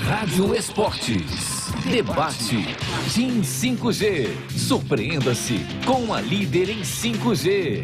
Rádio Esportes. Debate. TIM 5G. Surpreenda-se com a líder em 5G.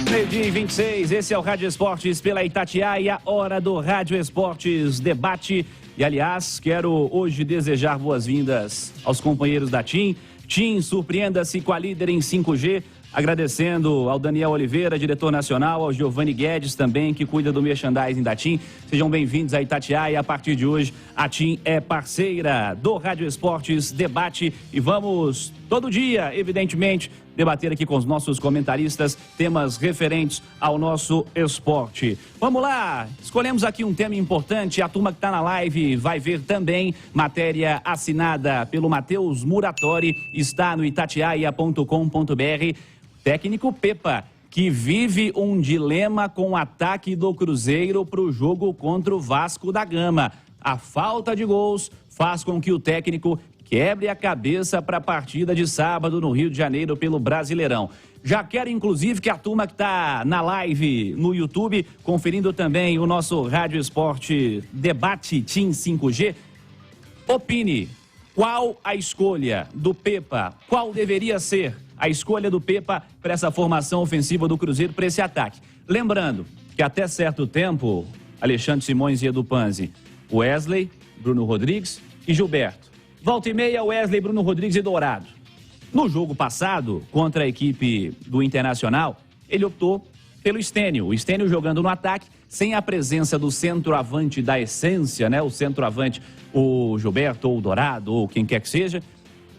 Meio-dia e 26, esse é o Rádio Esportes pela Itatiaia, hora do Rádio Esportes Debate. E, aliás, quero hoje desejar boas-vindas aos companheiros da TIM. TIM, surpreenda-se com a líder em 5G. Agradecendo ao Daniel Oliveira, diretor nacional, ao Giovanni Guedes também, que cuida do merchandising da TIM. Sejam bem-vindos a Itatiaia. A partir de hoje, a TIM é parceira do Rádio Esportes Debate. E vamos, todo dia, evidentemente, debater aqui com os nossos comentaristas temas referentes ao nosso esporte. Vamos lá, escolhemos aqui um tema importante. A turma que está na live vai ver também matéria assinada pelo Matheus Muratori. Está no itatiaia.com.br. Técnico Pepa, que vive um dilema com o ataque do Cruzeiro para o jogo contra o Vasco da Gama. A falta de gols faz com que o técnico quebre a cabeça para a partida de sábado no Rio de Janeiro pelo Brasileirão. Já quero, inclusive, que a turma que está na live no YouTube, conferindo também o nosso Rádio Esporte Debate TIM 5G, opine qual a escolha do Pepa, qual deveria ser a escolha do Pepa para essa formação ofensiva do Cruzeiro, para esse ataque. Lembrando que até certo tempo, Alexandre Simões e Edu Panzi, Wesley, Bruno Rodrigues e Gilberto. Volta e meia, Wesley, Bruno Rodrigues e Dourado. No jogo passado, contra a equipe do Internacional, ele optou pelo Stênio. O Stênio jogando no ataque, sem a presença do centroavante da essência, né? O centroavante, o Gilberto ou o Dourado, ou quem quer que seja.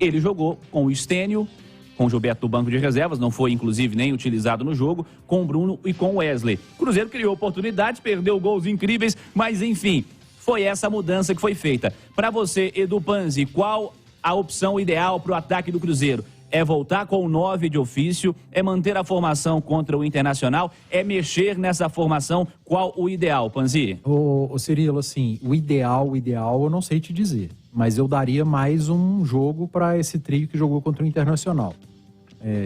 Ele jogou com o Stênio, com o Gilberto no banco de reservas, não foi inclusive nem utilizado no jogo, com o Bruno e com o Wesley. O Cruzeiro criou oportunidades, perdeu gols incríveis, mas enfim, foi essa mudança que foi feita. Para você, Edu Panzi, qual a opção ideal para o ataque do Cruzeiro? É voltar com o 9 de ofício? É manter a formação contra o Internacional? É mexer nessa formação? Qual o ideal, Panzi? Ô Cirilo, assim, o ideal eu não sei te dizer. Mas eu daria mais um jogo para esse trio que jogou contra o Internacional.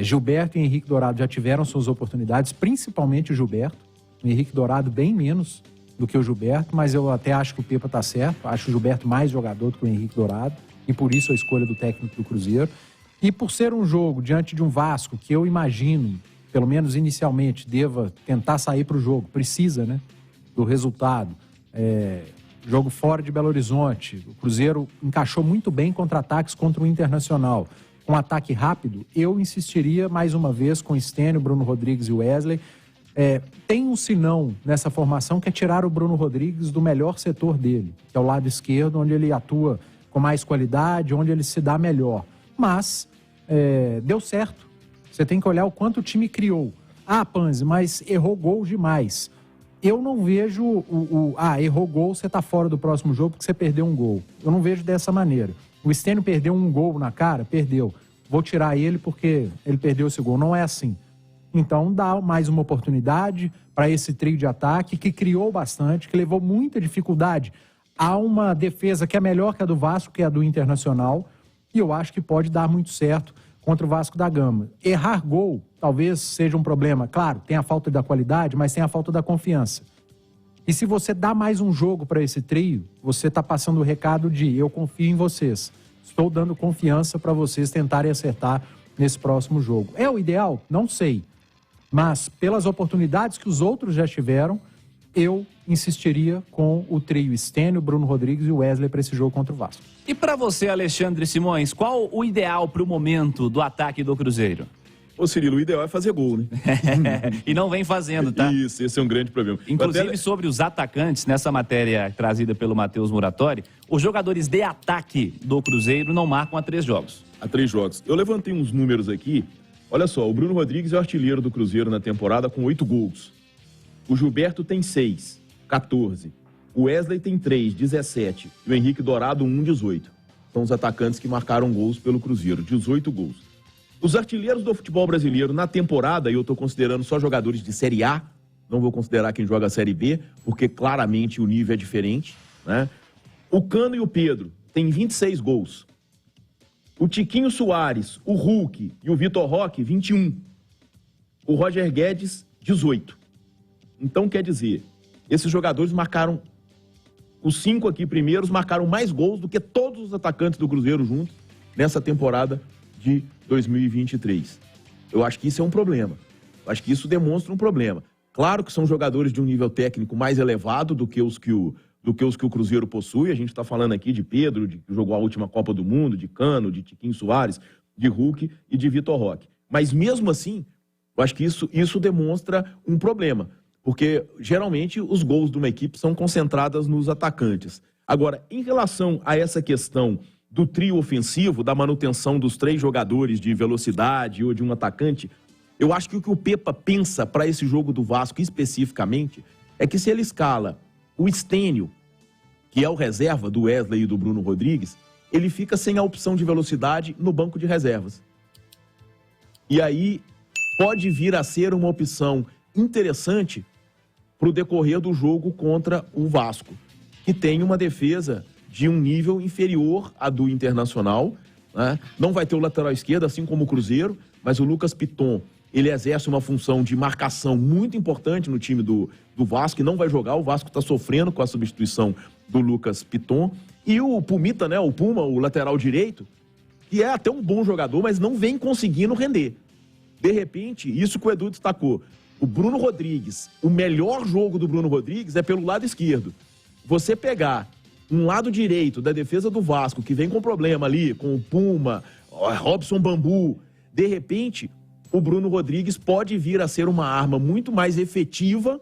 Gilberto e Henrique Dourado já tiveram suas oportunidades, principalmente o Gilberto. O Henrique Dourado bem menos do que o Gilberto, mas eu até acho que o Pepa tá certo. Acho o Gilberto mais jogador do que o Henrique Dourado. E por isso a escolha do técnico do Cruzeiro. E por ser um jogo diante de um Vasco que eu imagino, pelo menos inicialmente, deva tentar sair para o jogo. Precisa, né? Do resultado. Jogo fora de Belo Horizonte. O Cruzeiro encaixou muito bem contra-ataques contra o Internacional. Com ataque rápido, eu insistiria mais uma vez com Stênio, Bruno Rodrigues e Wesley. Tem um sinão nessa formação que é tirar o Bruno Rodrigues do melhor setor dele, que é o lado esquerdo, onde ele atua com mais qualidade, onde ele se dá melhor. Mas deu certo. Você tem que olhar o quanto o time criou. Ah, Panzi, mas errou gols demais. Eu não vejo errou gol, você tá fora do próximo jogo porque você perdeu um gol. Eu não vejo dessa maneira. O Stênio perdeu um gol na cara? Perdeu. Vou tirar ele porque ele perdeu esse gol. Não é assim. Então dá mais uma oportunidade para esse trio de ataque que criou bastante, que levou muita dificuldade. Há uma defesa que é melhor que a do Vasco, que é a do Internacional, e eu acho que pode dar muito certo contra o Vasco da Gama. Errar gol talvez seja um problema. Claro, tem a falta da qualidade, mas tem a falta da confiança. E se você dá mais um jogo para esse trio, você está passando o recado de eu confio em vocês. Estou dando confiança para vocês tentarem acertar nesse próximo jogo. É o ideal? Não sei. Mas pelas oportunidades que os outros já tiveram, eu insistiria com o trio Stênio, Bruno Rodrigues e Wesley para esse jogo contra o Vasco. E para você, Alexandre Simões, qual o ideal para o momento do ataque do Cruzeiro? Ô Cirilo, o ideal é fazer gol, né? E não vem fazendo, tá? Isso, esse é um grande problema. Inclusive, sobre os atacantes, nessa matéria trazida pelo Matheus Muratori, os jogadores de ataque do Cruzeiro não marcam há 3 jogos. Há 3 jogos. Eu levantei uns números aqui. Olha só, o Bruno Rodrigues é o artilheiro do Cruzeiro na temporada com 8 gols. O Gilberto tem 6, 14. O Wesley tem 3, 17. E o Henrique Dourado, 1, 18. São os atacantes que marcaram gols pelo Cruzeiro, 18 gols. Os artilheiros do futebol brasileiro na temporada, e eu estou considerando só jogadores de Série A, não vou considerar quem joga a Série B, porque claramente o nível é diferente, né? O Cano e o Pedro têm 26 gols. O Tiquinho Soares, o Hulk e o Vitor Roque, 21. O Roger Guedes, 18. Então, quer dizer, esses jogadores marcaram os 5 aqui primeiros marcaram mais gols do que todos os atacantes do Cruzeiro juntos nessa temporada de 2023. Eu acho que isso é um problema. Eu acho que isso demonstra um problema. Claro que são jogadores de um nível técnico mais elevado do que os que o Cruzeiro possui. A gente está falando aqui de Pedro, que jogou a última Copa do Mundo, de Cano, de Tiquinho Soares, de Hulk e de Vitor Roque. Mas mesmo assim, eu acho que isso demonstra um problema. Porque geralmente os gols de uma equipe são concentrados nos atacantes. Agora, em relação a essa questão do trio ofensivo, da manutenção dos 3 jogadores de velocidade ou de um atacante, eu acho que o que o Pepa pensa para esse jogo do Vasco especificamente é que se ele escala o Stênio, que é o reserva do Wesley e do Bruno Rodrigues, ele fica sem a opção de velocidade no banco de reservas. E aí pode vir a ser uma opção interessante para o decorrer do jogo contra o Vasco, que tem uma defesa de um nível inferior à do Internacional, né? Não vai ter o lateral esquerdo, assim como o Cruzeiro, mas o Lucas Piton, ele exerce uma função de marcação muito importante no time do Vasco, e não vai jogar. O Vasco está sofrendo com a substituição do Lucas Piton. E o Pumita, né, o Puma, o lateral direito, que é até um bom jogador, mas não vem conseguindo render. De repente, isso que o Edu destacou, o Bruno Rodrigues, o melhor jogo do Bruno Rodrigues é pelo lado esquerdo. Você pegar um lado direito da defesa do Vasco, que vem com problema ali, com o Puma, Robson Bambu, de repente, o Bruno Rodrigues pode vir a ser uma arma muito mais efetiva,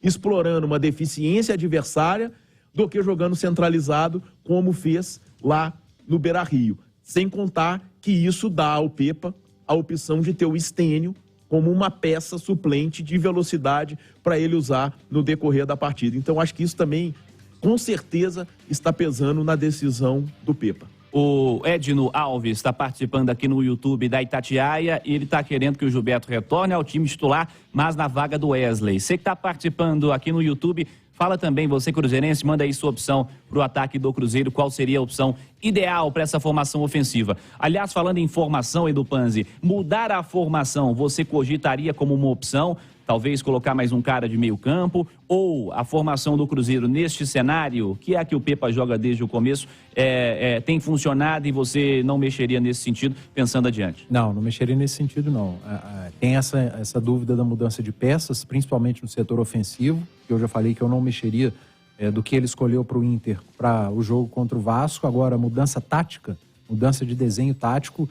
explorando uma deficiência adversária, do que jogando centralizado, como fez lá no Beira-Rio. Sem contar que isso dá ao Pepa a opção de ter o Stênio como uma peça suplente de velocidade para ele usar no decorrer da partida. Então, acho que isso também, com certeza, está pesando na decisão do Pepa. O Edno Alves está participando aqui no YouTube da Itatiaia e ele está querendo que o Gilberto retorne ao time titular, mas na vaga do Wesley. Você que está participando aqui no YouTube, fala também, você cruzeirense, manda aí sua opção para o ataque do Cruzeiro, qual seria a opção ideal para essa formação ofensiva. Aliás, falando em formação, Edu Panzi, mudar a formação, você cogitaria como uma opção? Talvez colocar mais um cara de meio campo, ou a formação do Cruzeiro neste cenário, que é a que o Pepa joga desde o começo, tem funcionado e você não mexeria nesse sentido, pensando adiante? Não mexeria nesse sentido, não. Tem essa dúvida da mudança de peças, principalmente no setor ofensivo, que eu já falei que eu não mexeria do que ele escolheu para o Inter, para o jogo contra o Vasco. Agora, mudança tática, mudança de desenho tático,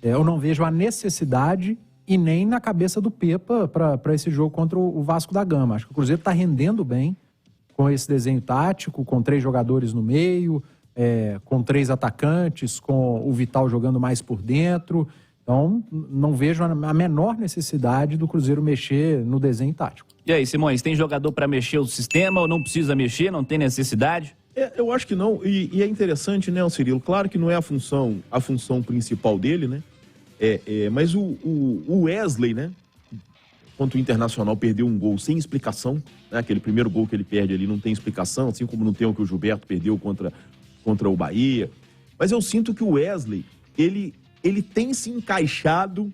eu não vejo a necessidade e nem na cabeça do Pepa para esse jogo contra o Vasco da Gama. Acho que o Cruzeiro está rendendo bem com esse desenho tático, com 3 jogadores no meio, com 3 atacantes, com o Vital jogando mais por dentro. Então, não vejo a menor necessidade do Cruzeiro mexer no desenho tático. E aí, Simões, tem jogador para mexer o sistema ou não precisa mexer, não tem necessidade? Eu acho que não, e é interessante, né, Cirilo? Claro que não é a função principal dele, né? Mas o Wesley, né, contra o Internacional, perdeu um gol sem explicação, né? Aquele primeiro gol que ele perde ali não tem explicação, assim como não tem o que o Gilberto perdeu contra o Bahia. Mas eu sinto que o Wesley, ele tem se encaixado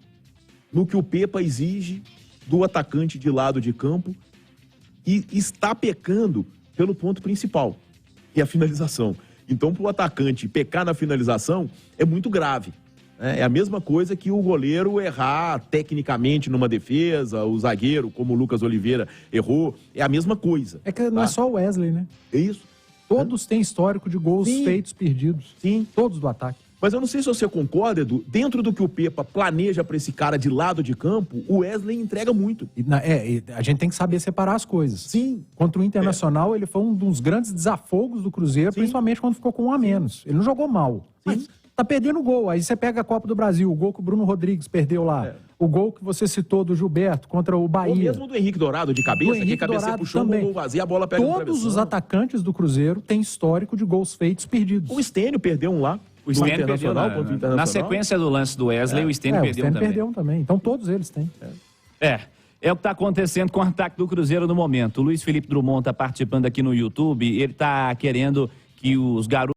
no que o Pepa exige do atacante de lado de campo e está pecando pelo ponto principal, que é a finalização. Então, para o atacante pecar na finalização é muito grave. É a mesma coisa que o goleiro errar tecnicamente numa defesa, o zagueiro, como o Lucas Oliveira, errou. É a mesma coisa. É que não é só o Wesley, né? É isso. Todos têm histórico de gols feitos perdidos. Sim. Todos do ataque. Mas eu não sei se você concorda, Edu, dentro do que o Pepa planeja para esse cara de lado de campo, o Wesley entrega muito. E a gente tem que saber separar as coisas. Sim. Contra o Internacional, ele foi um dos grandes desafogos do Cruzeiro, principalmente quando ficou com 1 a menos. Ele não jogou mal, mas tá perdendo o gol. Aí você pega a Copa do Brasil, o gol que o Bruno Rodrigues perdeu lá, o gol que você citou do Gilberto contra o Bahia. Ou mesmo do Henrique Dourado de cabeça, que a cabeça puxou um gol vazio, a bola pega no travessão. Todos os atacantes do Cruzeiro têm histórico de gols feitos perdidos. O Stênio perdeu um lá. O Stênio perdeu na sequência do lance do Wesley, o Stênio perdeu um também. Então todos eles têm. É o que está acontecendo com o ataque do Cruzeiro no momento. O Luiz Felipe Drummond está participando aqui no YouTube, ele está querendo que os garotos